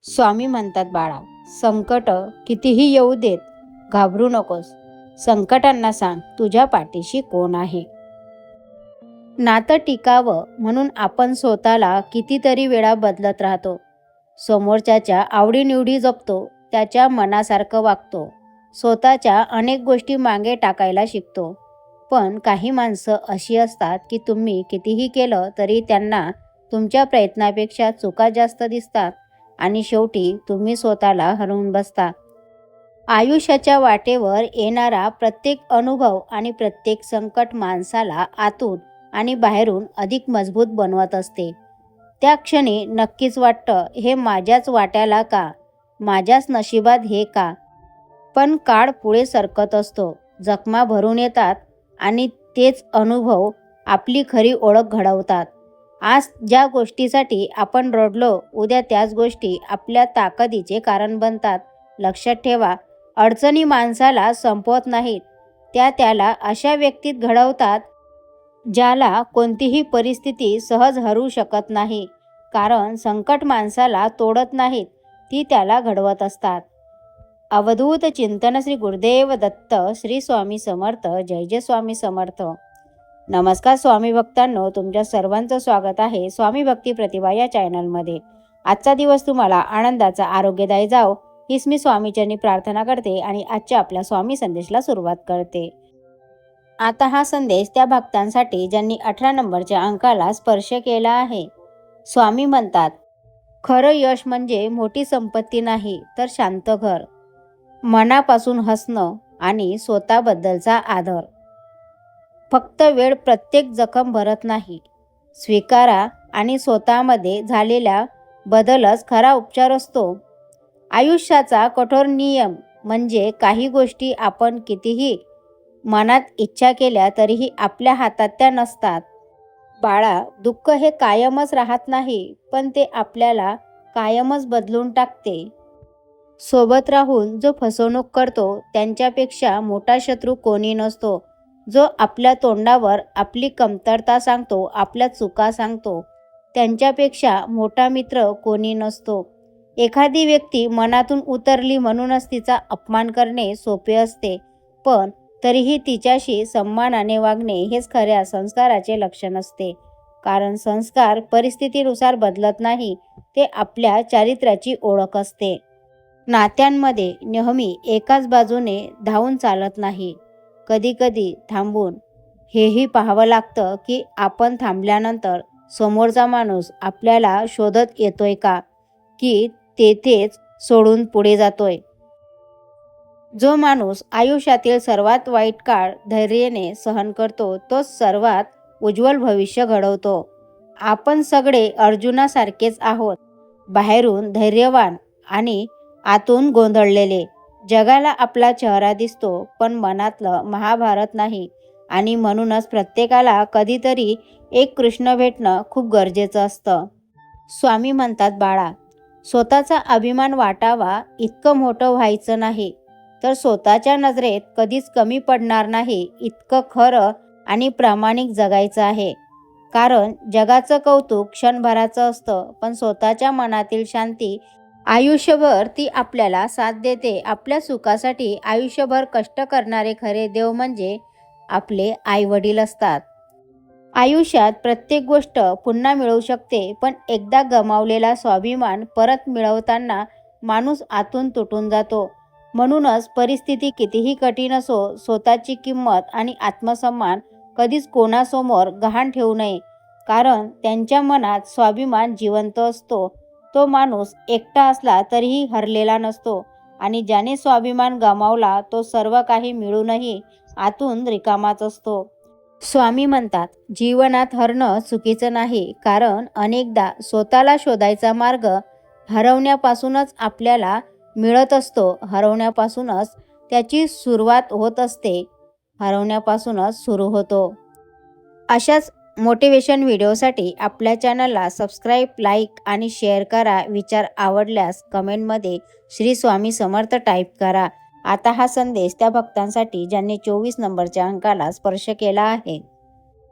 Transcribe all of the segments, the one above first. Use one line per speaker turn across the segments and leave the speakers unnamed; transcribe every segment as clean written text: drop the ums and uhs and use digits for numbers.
स्वामी म्हणतात, बाळा, संकट कितीही येऊ देत, घाबरू नकोस. संकटांना सांग तुझ्या पाठीशी कोण आहे. नातं टिकावं म्हणून आपण स्वतःला कितीतरी वेळा बदलत राहतो. समोरच्याच्या आवडीनिवडी जपतो, त्याच्या मनासारखं वागतो, स्वतःच्या अनेक गोष्टी मागे टाकायला शिकतो. पण काही माणसं अशी असतात की तुम्ही कितीही केलं तरी त्यांना तुमच्या प्रयत्नापेक्षा चुका जास्त दिसतात आणि शेवटी तुम्ही स्वतःला हरवून बसता. आयुष्याच्या वाटेवर येणारा प्रत्येक अनुभव आणि प्रत्येक संकट माणसाला आतून आणि बाहेरून अधिक मजबूत बनवत असते. त्या क्षणी नक्कीच वाटतं, हे माझ्याच वाट्याला का, माझ्याच नशिबात हे का. पण काळ पुढे सरकत असतो, जखमा भरून येतात आणि तेच अनुभव आपली खरी ओळख घडवतात. आज ज्या गोष्टीसाठी आपण रडलो, उद्या त्याच गोष्टी आपल्या ताकदीचे कारण बनतात. लक्षात ठेवा, अडचणी माणसाला संपवत नाहीत, त्या त्याला अशा व्यक्तीत घडवतात ज्याला कोणतीही परिस्थिती सहज हरू शकत नाही. कारण संकट माणसाला तोडत नाहीत, ती त्याला घडवत असतात. अवधूत चिंतन श्री गुरुदेव दत्त. श्री स्वामी समर्थ. जय जय स्वामी समर्थ. नमस्कार स्वामी भक्तांनो, तुमच्या सर्वांचं स्वागत आहे स्वामी भक्ती प्रतिभा या चॅनलमध्ये. आजचा दिवस तुम्हाला आनंदाचा, आरोग्यदायी जाओ हीच मी स्वामीचरणी प्रार्थना करते आणि आजच्या आपल्या स्वामी संदेशला सुरुवात करते. आता हा संदेश त्या भक्तांसाठी ज्यांनी 18 नंबरच्या अंकाला स्पर्श केला आहे. स्वामी म्हणतात, खरं यश म्हणजे मोठी संपत्ती नाही, तर शांत घर, मनापासून हसणं आणि स्वतःबद्दलचा आदर. फक्त वेळ प्रत्येक जखम भरत नाही. स्वीकारा आणि स्वतःमध्ये झालेला बदलच खरा उपचार असतो. आयुष्याचा कठोर नियम म्हणजे काही गोष्टी आपण कितीही मनात इच्छा केल्या तरीही आपल्या हातात त्या नसतात. बाळा, दुःख हे कायमच राहत नाही, पण ते आपल्याला कायमच बदलून टाकते. सोबत राहून जो फसवणूक करतो त्यांच्यापेक्षा मोठा शत्रू कोणी नसतो. जो आपल्या तोंडावर आपली कमतरता सांगतो, आपल्या चुका सांगतो, त्यांच्यापेक्षा मोठा मित्र कोणी नसतो. एखादी व्यक्ती मनातून उतरली म्हणूनच तिचा अपमान करणे सोपे असते, पण तरीही तिच्याशी सन्मानाने वागणे हेच खऱ्या संस्काराचे लक्षण असते. कारण संस्कार परिस्थितीनुसार बदलत नाही, ते आपल्या चारित्र्याची ओळख असते. नात्यांमध्ये नेहमी एकाच बाजूने धावून चालत नाही. कधीकधी थांबून हेही पाहावं लागतं की आपण थांबल्यानंतर समोरचा माणूस आपल्याला शोधत येतोय का, की तेथेच सोडून पुढे जातोय. जो माणूस आयुष्यातील सर्वात वाईट काळ धैर्याने सहन करतो, तोच सर्वात उज्ज्वल भविष्य घडवतो. आपण सगळे अर्जुनासारखेच आहोत, बाहेरून धैर्यवान आणि आतून गोंधळलेले. जगाला आपला चेहरा दिसतो, पण मनातलं महाभारत नाही. आणि म्हणूनच प्रत्येकाला कधीतरी एक कृष्ण भेटणं खूप गरजेचं असतं. स्वामी म्हणतात, बाळा, स्वतःचा अभिमान वाटावा इतकं मोठं व्हायचं नाही, तर स्वतःच्या नजरेत कधीच कमी पडणार नाही इतकं खरं आणि प्रामाणिक जगायचं आहे. कारण जगाचं कौतुक क्षणभराचं असतं, पण स्वतःच्या मनातील शांती आयुष्यभर ती आपल्याला साथ देते. आपल्या सुखासाठी आयुष्यभर कष्ट करणारे खरे देव म्हणजे आपले आईवडील असतात. आयुष्यात प्रत्येक गोष्ट पुन्हा मिळू शकते, पण एकदा गमावलेला स्वाभिमान परत मिळवताना माणूस आतून तुटून जातो. म्हणूनच परिस्थिती कितीही कठीण असो, स्वतःची किंमत आणि आत्मसन्मान कधीच कोणासमोर गहाण ठेवू नये. कारण त्यांच्या मनात स्वाभिमान जिवंत असतो. तो माणूस एकटा असला तरीही हरलेला नसतो आणि ज्याने स्वाभिमान गमावला तो सर्व काही मिळूनही आतून रिकामाच असतो. स्वामी म्हणतात, जीवनात हरणं चुकीचं नाही, कारण अनेकदा स्वतःला शोधायचा मार्ग हरवण्यापासूनच आपल्याला मिळत असतो. हरवण्यापासूनच त्याची सुरुवात होत असते. हरवण्यापासूनच सुरू होतो. अशाच मोटिवेशन व्हिडिओसाठी आपल्या चॅनलला सबस्क्राईब, लाईक आणि शेअर करा. विचार आवडल्यास कमेंटमध्ये श्री स्वामी समर्थ टाईप करा. आता हा संदेश त्या भक्तांसाठी ज्यांनी 24 नंबरच्या अंकाला स्पर्श केला आहे.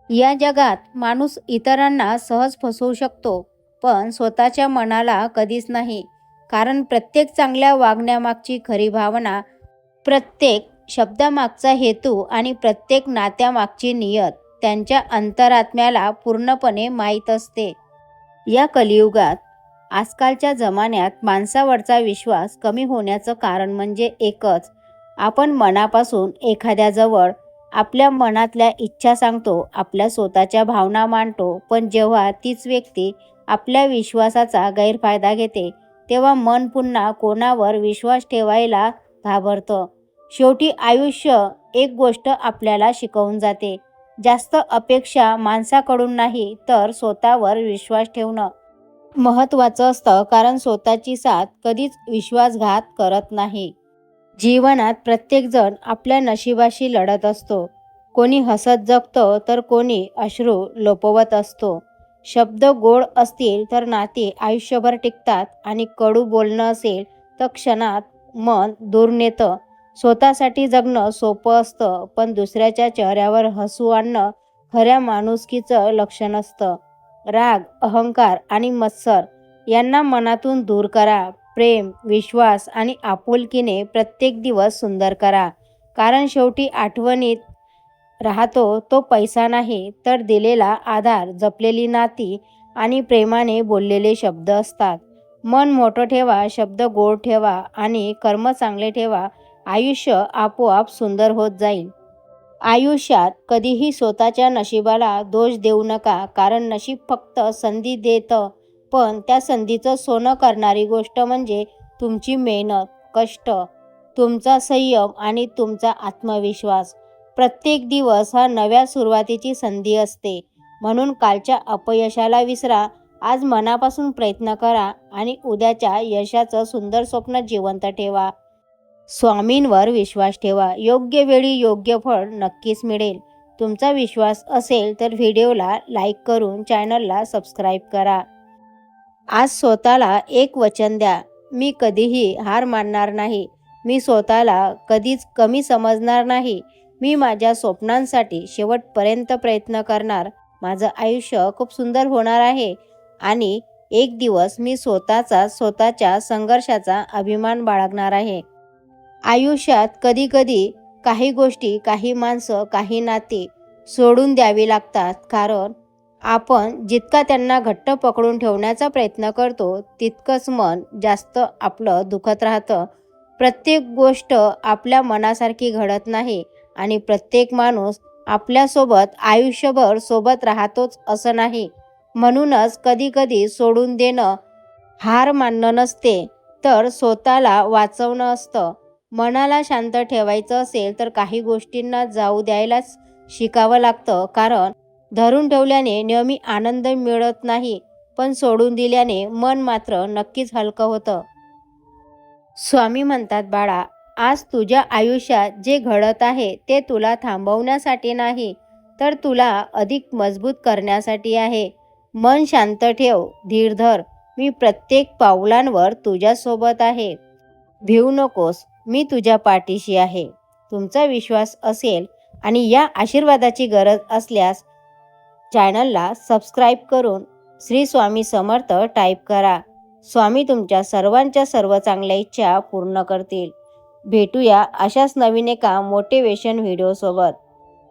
या जगात माणूस इतरांना सहज फसवू शकतो, पण स्वतःच्या मनाला कधीच नाही. कारण प्रत्येक चांगल्या वागण्यामागची खरी भावना, प्रत्येक शब्दामागचा हेतू आणि प्रत्येक नात्यामागची नियत त्यांच्या अंतरात्म्याला पूर्णपणे माहीत असते. या कलियुगात, आजकालच्या जमान्यात माणसावरचा विश्वास कमी होण्याचं कारण म्हणजे एकच: आपण मनापासून एखाद्याजवळ आपल्या मनातल्या इच्छा सांगतो, आपल्या स्वतःच्या भावना मांडतो, पण जेव्हा तीच व्यक्ती आपल्या विश्वासाचा गैरफायदा घेते, तेव्हा मन पुन्हा कोणावर विश्वास ठेवायला घाबरतं. शेवटी आयुष्य एक गोष्ट आपल्याला शिकवून जाते: जास्त अपेक्षा माणसाकडून नाही, तर स्वतःवर विश्वास ठेवणं महत्त्वाचं असतं, कारण स्वतःची साथ कधीच विश्वासघात करत नाही. जीवनात प्रत्येकजण आपल्या नशिबाशी लढत असतो. कोणी हसत जगतो, तर कोणी अश्रू लपवत असतो. शब्द गोड असतील तर नाती आयुष्यभर टिकतात, आणि कडू बोलणं असेल तर क्षणात मन दूर नेतं. स्वतःसाठी जगणं सोपं असतं, पण दुसऱ्याच्या चेहऱ्यावर हसू आणणं खऱ्या माणुसकीचं लक्षण असतं. राग, अहंकार आणि मत्सर यांना मनातून दूर करा. प्रेम, विश्वास आणि आपुलकीने प्रत्येक दिवस सुंदर करा, कारण शेवटी आठवणीत राहतो तो पैसा नाही, तर दिलेला आधार, जपलेली नाती आणि प्रेमाने बोललेले शब्द असतात. मन मोठं ठेवा, शब्द गोड ठेवा आणि कर्म चांगले ठेवा. आयुष्य आपोआप सुंदर होत जाईल. आयुष्यात कधीही स्वतःच्या नशिबाला दोष देऊ नका, कारण नशीब फक्त संधी देतं, पण त्या संधीचं सोनं करणारी गोष्ट म्हणजे तुमची मेहनत, कष्ट, तुमचा संयम आणि तुमचा आत्मविश्वास. प्रत्येक दिवस हा नव्या सुरुवातीची संधी असते. म्हणून कालच्या अपयशाला विसरा, आज मनापासून प्रयत्न करा आणि उद्याच्या यशाचं सुंदर स्वप्न जिवंत ठेवा. स्वामींवर विश्वास ठेवा. योग्य वेळी योग्य फळ नक्कीच मिळेल. तुमचा विश्वास असेल तर व्हिडिओला लाईक करून चॅनलला सबस्क्राईब करा. आज स्वतःला एक वचन द्या: मी कधीही हार मानणार नाही. मी स्वतःला कधीच कमी समजणार नाही. मी माझ्या स्वप्नांसाठी शेवटपर्यंत प्रयत्न करणार. माझं आयुष्य खूप सुंदर होणार आहे, आणि एक दिवस मी स्वतःच्या संघर्षाचा अभिमान बाळगणार आहे. आयुष्यात कधीकधी काही गोष्टी, काही माणसं, काही नाती सोडून द्यावी लागतात, कारण आपण जितका त्यांना घट्ट पकडून ठेवण्याचा प्रयत्न करतो, तितकंच मन जास्त आपलं दुखत राहतं. प्रत्येक गोष्ट आपल्या मनासारखी घडत नाही, आणि प्रत्येक माणूस आपल्यासोबत आयुष्यभर सोबत राहतोच असं नाही. म्हणूनच कधीकधी सोडून देणं हार मानणं नसते, तर स्वतःला वाचवणं असतं. मनाला शांत ठेवायचं असेल तर काही गोष्टींना जाऊ द्यायलाच शिकावं लागतं, कारण धरून ठेवल्याने नेहमी आनंद मिळत नाही, पण सोडून दिल्याने मन मात्र नक्कीच हलकं होतं. स्वामी म्हणतात, बाळा, आज तुझ्या आयुष्यात जे घडत आहे ते तुला थांबवण्यासाठी नाही, तर तुला अधिक मजबूत करण्यासाठी आहे. मन शांत ठेव, धीर धर. मी प्रत्येक पावलांवर तुझ्यासोबत आहे. भिवू नकोस, मी तुझ्या पाठीशी आहे. तुमचा विश्वास असेल आणि या आशीर्वादाची गरज असल्यास चॅनलला सबस्क्राईब करून श्री स्वामी समर्थ टाईप करा. स्वामी तुमच्या सर्वांच्या सर्व चांगल्या इच्छा पूर्ण करतील. भेटूया अशाच नवीन एका मोटिवेशन व्हिडिओसोबत.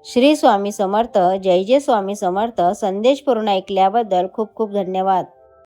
श्री स्वामी समर्थ. जय जय स्वामी समर्थ. संदेश पूर्ण ऐकल्याबद्दल खूप खूप धन्यवाद.